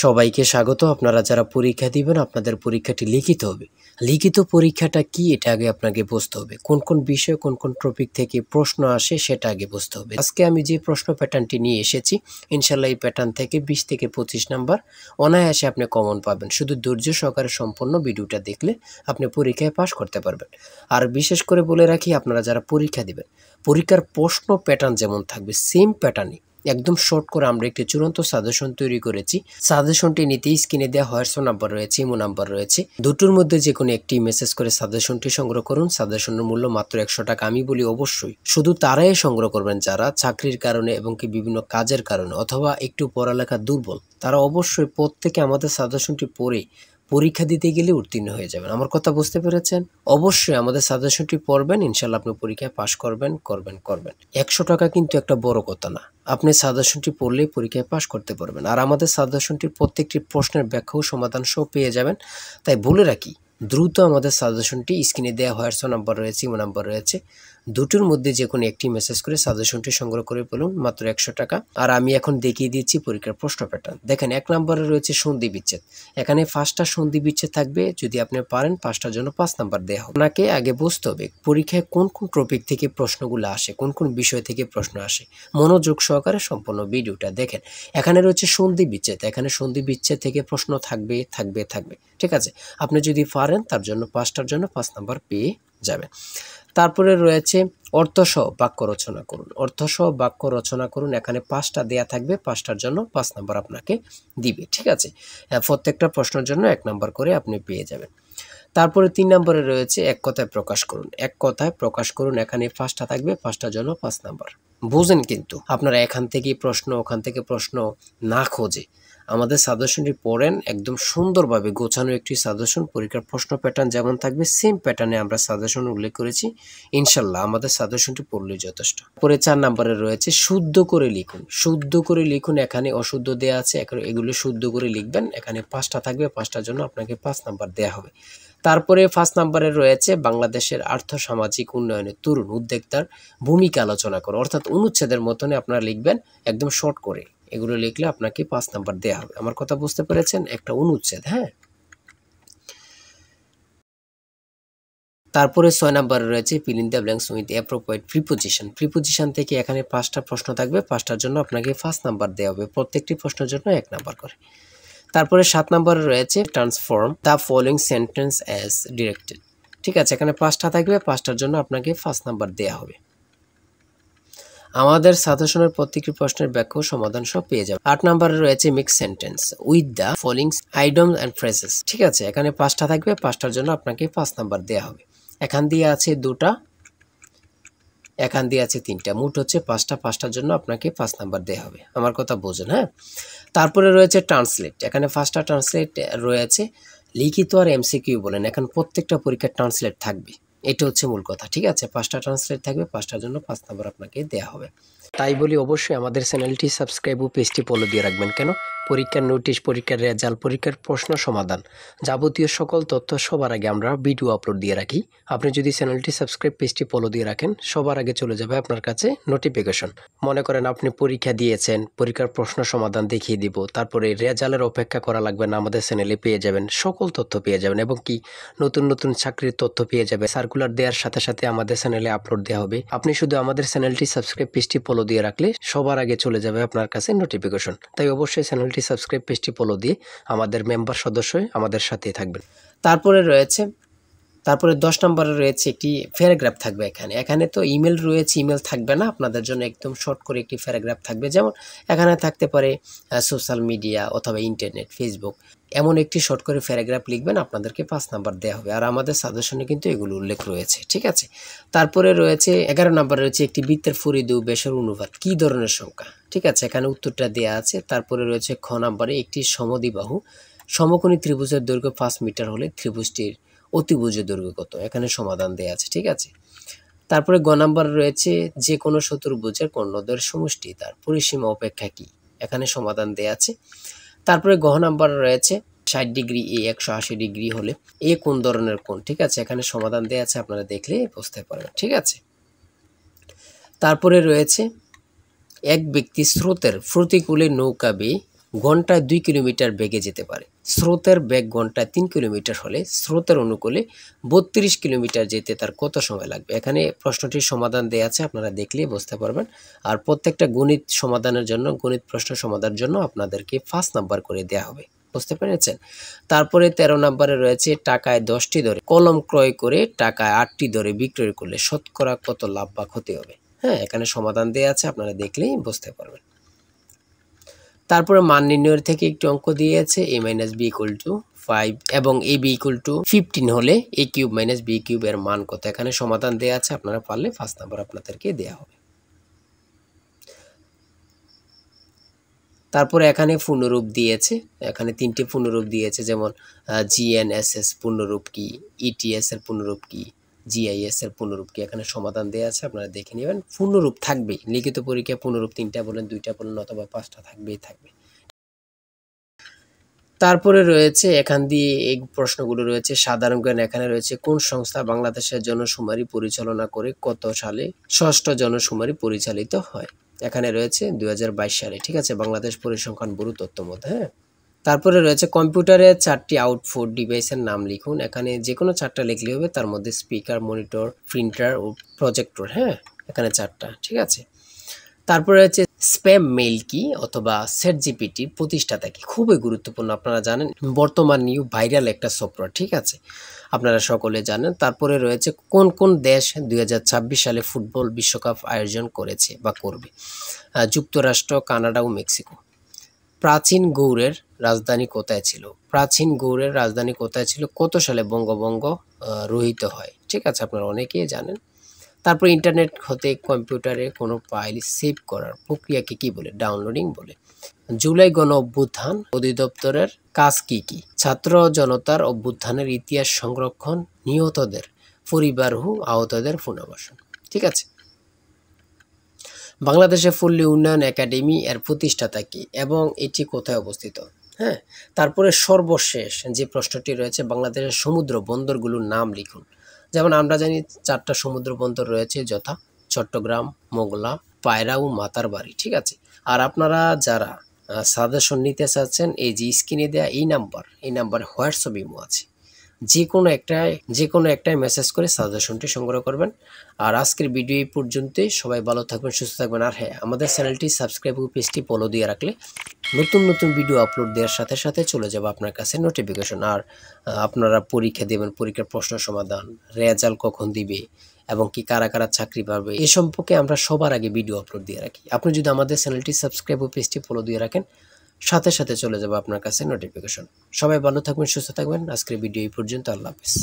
সবাইকে স্বাগত। আপনারা যারা পরীক্ষা দিবেন আপনাদের পরীক্ষাটি লিখিত হবে। লিখিত পরীক্ষাটা কি এটা আগে আপনাকে বুঝতে হবে। কোন কোন বিষয় কোন কোন টপিক থেকে প্রশ্ন আসে সেটা আগে বুঝতে হবে। আজকে আমি যে প্রশ্ন প্যাটার্নটি নিয়ে এসেছি ইনশাল্লাহ এই প্যাটার্ন থেকে 20 থেকে 25 নাম্বার অনায়াসে আপনি কমন পাবেন। শুধু ধৈর্য সহকারে সম্পূর্ণ ভিডিওটা দেখলে আপনি পরীক্ষায় পাস করতে পারবেন। আর বিশেষ করে বলে রাখি আপনারা যারা পরীক্ষা দিবেন পরীক্ষার প্রশ্ন প্যাটার্ন যেমন থাকবে সেম প্যাটার্নই একদম শর্ট করে আমরা একটি চূড়ান্ত সাজেশন তৈরি করেছি। সাজেশনটি নিতে স্ক্রিনে দেওয়া হোয়াটসঅ্যাপ নাম্বার রয়েছে, ইমো নাম্বার রয়েছে। দুটোর মধ্যে যে কোনো একটি মেসেজ করে সাজেশনটি সংগ্রহ করুন। সাজেশনের মূল্য মাত্র 100 টাকা। আমি বলি অবশ্যই শুধু তারাই সংগ্রহ করবেন যারা চাকরির কারণে এবং কি বিভিন্ন কাজের কারণে অথবা একটু পড়ালেখা দুর্বল। তারা অবশ্যই প্রত্যেকে আমাদের সাজেশনটি পড়ে পরীক্ষা দিতে গেলে উত্তীর্ণ হয়ে যাবেন। আমার কথা বুঝতে পেরেছেন? অবশ্যই আমাদের সাজেশনটি পড়বেন, ইনশাল্লাহ আপনি পরীক্ষায় পাশ করবেন। 100 টাকা কিন্তু একটা বড় কথা না। আপনি সাজেশনটি পড়লেই পরীক্ষায় পাশ করতে পারবেন। আর আমাদের সাজেশনটির প্রত্যেকটি প্রশ্নের ব্যাখ্যা ও সমাধান সহ পেয়ে যাবেন। তাই বলে রাখি দ্রুত আমাদের সাজেশনটি স্ক্রিনে দেওয়া হোয়াটসঅ্যাপ নাম্বার রয়েছে, ইমো নাম্বার রয়েছে। দুটোর মধ্যে যে কোনো একটি মেসেজ করে সাজেশনটি সংগ্রহ করে পেলুন, মাত্র 100 টাকা। আর আমি এখন দেখিয়ে দিচ্ছি পরীক্ষার প্রশ্ন প্যাটার্ন। দেখেন 1 নম্বরে রয়েছে সন্ধি বিচ্ছেদ। এখানে 5টা সন্ধি বিচ্ছেদ থাকবে। যদি আপনি পারেন 5টার জন্য 5 নাম্বার দেওয়া হবে। আপনাকে আগে বুঝতে হবে পরীক্ষায় কোন কোন টপিক থেকে প্রশ্নগুলো আসে, কোন কোন বিষয় থেকে প্রশ্ন আসে। মনোযোগ সহকারে সম্পূর্ণ ভিডিওটা দেখেন। এখানে রয়েছে সন্ধি বিচ্ছেদ। এখানে সন্ধি বিচ্ছেদ থেকে প্রশ্ন থাকবে। ঠিক আছে? আপনি যদি পারেন তার জন্য 5টার জন্য 5 নাম্বার পেয়ে যাবেন। তারপরে রয়েছে অর্থসহ বাক্য রচনা করুন। অর্থসহ বাক্য রচনা করুন। এখানে 5টা দেয়া থাকবে। 5টার জন্য 5 নাম্বার আপনাকে দিবে। ঠিক আছে? প্রত্যেকটা প্রশ্নের জন্য 1 নাম্বার করে আপনি পেয়ে যাবেন। তারপরে 3 নম্বরে রয়েছে এক কথায় প্রকাশ করুন। এক কথায় প্রকাশ করুন। এখানে 5টা থাকবে। 5টার জন্য 5 নাম্বার। বুঝেন কিন্তু আপনারা এখান থেকে প্রশ্ন ওখান থেকে প্রশ্ন না খোঁজে আমাদের সাজেশনটি পড়েন। একদম সুন্দরভাবে গোছানো একটি সাজেশন। পরীক্ষার প্রশ্ন প্যাটার্ন যেমন থাকবে সেম প্যাটার্নে আমরা সাজেশন উল্লেখ করেছি। ইনশাল্লাহ আমাদের সাজেশনটি পড়লেই যথেষ্ট। পরে 4 নম্বরে রয়েছে শুদ্ধ করে লিখুন। শুদ্ধ করে লিখুন। এখানে অশুদ্ধ দেয়া আছে, এগুলো শুদ্ধ করে লিখবেন। এখানে 5টা থাকবে। 5টার জন্য আপনাকে 5 নাম্বার দেয়া হবে। তারপরে 5 নম্বরে রয়েছে বাংলাদেশের আর্থ-সামাজিক উন্নয়নে তরুণ উদ্যোক্তার ভূমিকা আলোচনা করো। অর্থাৎ অনুচ্ছেদের মতনে আপনারা লিখবেন একদম শর্ট করে। এগুলো লিখলে আপনাকে 5 নাম্বার দেয়া হবে। আমার কথা বুঝতে পেরেছেন? একটা অনুচ্ছেদ, হ্যাঁ? তারপরে 6 নম্বরে রয়েছে fill in the blanks with appropriate preposition। Preposition থেকে এখানে 5টা প্রশ্ন থাকবে। 5টার জন্য আপনাকে 5 নাম্বার দেওয়া হবে। প্রত্যেকটি প্রশ্নের জন্য 1 নাম্বার করে। তারপরে 7 নম্বরে রয়েছে transform the following sentence as directed. ঠিক আছে? এখানে 5টা থাকবে। 5টার জন্য আপনাকে 5 নাম্বার দেয়া হবে। আমাদের সাজেশনের প্রত্যেকটি প্রশ্নের ব্যাখ্যা ও সমাধান সব পেয়ে যাবেন। 8 নম্বরে রয়েছে mix sentence with the following idioms and phrases. ঠিক আছে? এখানে 5টা থাকবে। 5টার জন্য আপনাকে 5 নাম্বার দেয়া হবে। এখান দিয়ে আছে 2টা, এখান দিয়ে আছে 3টা, মোট হচ্ছে 5টা। 5টার জন্য আপনাকে 5 নাম্বার দেয়া হবে। আমার কথা বোঝেন, হ্যাঁ? তারপরে রয়েছে ট্রান্সলেট। এখানে 5টা ট্রান্সলেট রয়েছে। লিখিত আর এমসিকিউ বলেন, এখন প্রত্যেকটা পরীক্ষার ট্রান্সলেট থাকবে। এটা হচ্ছে মূল কথা। ঠিক আছে? 5টা ট্রান্সলেট থাকবে। 5টার জন্য 5 নাম্বার আপনাকে দেয়া হবে। তাই বলি অবশ্যই আমাদের চ্যানেলটি সাবস্ক্রাইব ও পেজটি ফলো দিয়ে রাখবেন। কেন? পরীক্ষার নোটিশ, পরীক্ষার রেজাল্ট, পরীক্ষার প্রশ্ন সমাধান, যাবতীয় সকল তথ্য সবার আগে আমরা ভিডিও আপলোড দিয়ে রাখি। আপনি যদি চ্যানেলটি সাবস্ক্রাইব, পেজটি ফলো দিয়ে রাখেন সবার আগে চলে যাবে আপনার কাছে নোটিফিকেশন। মনে করেন আপনি পরীক্ষা দিয়েছেন, পরীক্ষার প্রশ্ন সমাধান দেখিয়ে দিব, তারপরে রেজাল্টের অপেক্ষা করা লাগবে না, আমাদের চ্যানেলে পেয়ে যাবেন। সকল তথ্য পেয়ে যাবেন এবং কি নতুন নতুন চাকরির তথ্য পেয়ে যাবে। সার্কুলার দেওয়ার সাথে সাথে আমাদের চ্যানেলে আপলোড দেওয়া হবে। আপনি শুধু আমাদের চ্যানেলটি সাবস্ক্রাইব, পেজটি ফলো দিয়ে রাখলে সবার আগে চলে যাবে আপনার কাছে নোটিফিকেশন। তাই অবশ্যই চ্যানেলটি সাবস্ক্রাইব, পেজটি ফলো দিয়ে আমাদের মেম্বার সদস্য হয়ে আমাদের সাথেই থাকবেন। তারপরে 10 নম্বরে রয়েছে একটি প্যারাগ্রাফ থাকবে। এখানে তো ইমেল রয়েছে, ইমেল থাকবে না। আপনাদের জন্য একদম শর্ট করে একটি প্যারাগ্রাফ থাকবে। যেমন এখানে থাকতে পারে সোশ্যাল মিডিয়া অথবা ইন্টারনেট, ফেসবুক, এমন একটি শর্ট করে প্যারাগ্রাফ লিখবেন। আপনাদেরকে 5 নাম্বার দেওয়া হবে। আর আমাদের সাজেশনে কিন্তু এগুলো উল্লেখ রয়েছে। ঠিক আছে? তারপরে রয়েছে 11 নম্বরে রয়েছে একটি বৃত্তের ফরিদ ও ব্যাসের অনুপাত কী ধরনের সংখ্যা। ঠিক আছে? এখানে উত্তরটা দেওয়া আছে। তারপরে রয়েছে খ নম্বরে একটি সমদ্বিবাহু সমকোণী ত্রিভুজের দৈর্ঘ্য 5 মিটার হলে ত্রিভুজটির অতিভুজের দৈর্ঘ্য কত। এখানে সমাধান দেয়া আছে। ঠিক আছে? তারপরে গ নাম্বার রয়েছে যে কোনো চতুর্ভুজের কর্ণদ্বয়ের সমষ্টি তার পরিসীমা অপেক্ষা কি। এখানে সমাধান দেয়া আছে। তারপরে গ নাম্বার রয়েছে 60 ডিগ্রি এ 180 ডিগ্রি হলে এ কোন ধরনের কোণ। ঠিক আছে? এখানে সমাধান দেয়া আছে, আপনারা দেখলে বুঝতে পারবেন। ঠিক আছে? তারপরে রয়েছে এক ব্যক্তি স্রোতের প্রতিকূলে নৌকা বেয়ে ঘন্টায় 2 কিলোমিটার বেগে যেতে পারে। স্রোতের বেগ ঘন্টায় 3 কিলোমিটার হলে স্রোতের অনুকূলে 32 কিলোমিটার যেতে তার কত সময় লাগবে? এখানে প্রশ্নটির সমাধান দেয়া আছে, আপনারা দেখলেই বুঝতে পারবেন। আর প্রত্যেকটা গণিত সমাধানের জন্য, গণিত প্রশ্ন সমাধানের জন্য আপনাদেরকে 5 নাম্বার করে দেয়া হবে। বুঝতে পেরেছেন? তারপরে 13 নম্বরে রয়েছে টাকায় 10টি দরে কলম ক্রয় করে টাকায় 8টি দরে বিক্রয় করলে শতকরা কত লাভ বা ক্ষতি হবে? হ্যাঁ, এখানে সমাধান দেয়া আছে, আপনারা দেখলেই বুঝতে পারবেন। তারপরে মান নির্ণয়ের থেকে একটু অঙ্ক দিয়েছে a - b = 5 এবং ab = 15 হলে a³ - b³ এর মান কত? এখানে সমাধান দেয়া আছে, আপনারা পারলে 5 নাম্বার আপনাদেরকে দেয়া হবে। তারপরে এখানে পূর্ণরূপ দিয়েছে, এখানে 3টি পূর্ণরূপ দিয়েছে, যেমন GNSS পূর্ণরূপ কি, ETS এর পূর্ণরূপ কি, GIS এর পূর্ণরূপ কি, এখানে সমাধান দেয়া আছে, আপনারা দেখে নেবেন। পূর্ণরূপ থাকবেই, লিখিত পরীক্ষায় পূর্ণরূপ 3টা বলেন, 2টা বলেন অথবা 5টা থাকবেই থাকবে। তারপরে রয়েছে এখান দিয়ে এই প্রশ্নগুলো রয়েছে সাধারণ জ্ঞান। এখানে রয়েছে কোন সংস্থা বাংলাদেশের জনশুমারি পরিচালনা করে কত সালে 6ষ্ঠ জনশুমারি পরিচালিত হয়? এখানে রয়েছে 2022 সালে। ঠিক আছে, বাংলাদেশ পরিসংখ্যান ব্যুরো তথ্য মতে। হ্যাঁ, তারপরে রয়েছে কম্পিউটারে 4টি আউটপুট ডিভাইসের নাম লিখুন। এখানে যে কোনো 4টা লিখলে হবে, তার মধ্যে স্পিকার, মনিটর, প্রিন্টার ও প্রজেক্টর। হ্যাঁ, এখানে 4টা। ঠিক আছে, তারপরে হচ্ছে স্প্যাম মেইল কি অথবা ChatGPT প্রতিষ্ঠাতা কি? খুবই গুরুত্বপূর্ণ, আপনারা জানেন বর্তমান নিউ ভাইরাল একটা সফটওয়্যার। ঠিক আছে, আপনারা সকলে জানেন। তারপরে রয়েছে কোন কোন দেশ 2026 সালে ফুটবল বিশ্বকাপ আয়োজন করেছে বা করবে? যুক্তরাষ্ট্র, কানাডা ও মেক্সিকো। প্রাচীন গৌড়ের রাজধানী কোথায় ছিল? প্রাচীন গৌড়ের রাজধানী কোথায় ছিল? কত সালে বঙ্গভঙ্গ রহিত হয়? ঠিক আছে, আপনারা অনেকেই জানেন। তারপর ইন্টারনেট হতে কম্পিউটারে কোনো ফাইল সেভ করার প্রক্রিয়াকে কি বলে? ডাউনলোডিং বলে। জুলাই গণ অভ্যুত্থান অধিদপ্তরের কাজ কি কি? ছাত্র জনতার অভ্যুত্থানের ইতিহাস সংরক্ষণ, নিহতদের পরিবার ও আহতদের পুনর্বাসন। ঠিক আছে, বাংলাদেশে পল্লী উন্নয়ন একাডেমি এর প্রতিষ্ঠাতা কি এবং এটি কোথায় অবস্থিত? হ্যাঁ, তারপরে সর্বশেষ যে প্রশ্নটি রয়েছে বাংলাদেশের সমুদ্র বন্দরগুলোর নাম লিখুন। যেমন আমরা জানি 4টা সমুদ্র বন্দর রয়েছে, যথা চট্টগ্রাম, মোংলা, পায়রা ও মাতারবাড়ি। ঠিক আছে, আর আপনারা যারা সাজেশন নিতে চাচ্ছেন, এই যে স্ক্রিনে দেওয়া এই নাম্বার হোয়াটসঅ্যাপ ইমো আছে, যে কোনো একটাই মেসেজ করে সাজেশনটি সংগ্রহ করবেন। আর আজকের ভিডিও এই পর্যন্তই। সবাই ভালো থাকবেন, সুস্থ থাকবেন। আর হ্যাঁ, আমাদের চ্যানেলটি সাবস্ক্রাইব ও পেজটি ফলো দিয়ে রাখলে নতুন নতুন ভিডিও আপলোড দেওয়ার সাথে সাথে চলে যাবে আপনার কাছে নোটিফিকেশন। আর আপনারা পরীক্ষা দেবেন, পরীক্ষার প্রশ্ন সমাধান, রেজাল্ট কখন দিবে এবং কি কারা কারা চাকরি পাবে, এ সম্পর্কে আমরা সবার আগে ভিডিও আপলোড দিয়ে রাখি। আপনি যদি আমাদের চ্যানেলটি সাবস্ক্রাইব ও পেজটি ফলো দিয়ে রাখেন, সাথে সাথে চলে যাবে আপনার কাছে নোটিফিকেশন। সবাই ভালো থাকবেন, সুস্থ থাকবেন। আজকের ভিডিও এই পর্যন্ত। আল্লাহ হাফেজ।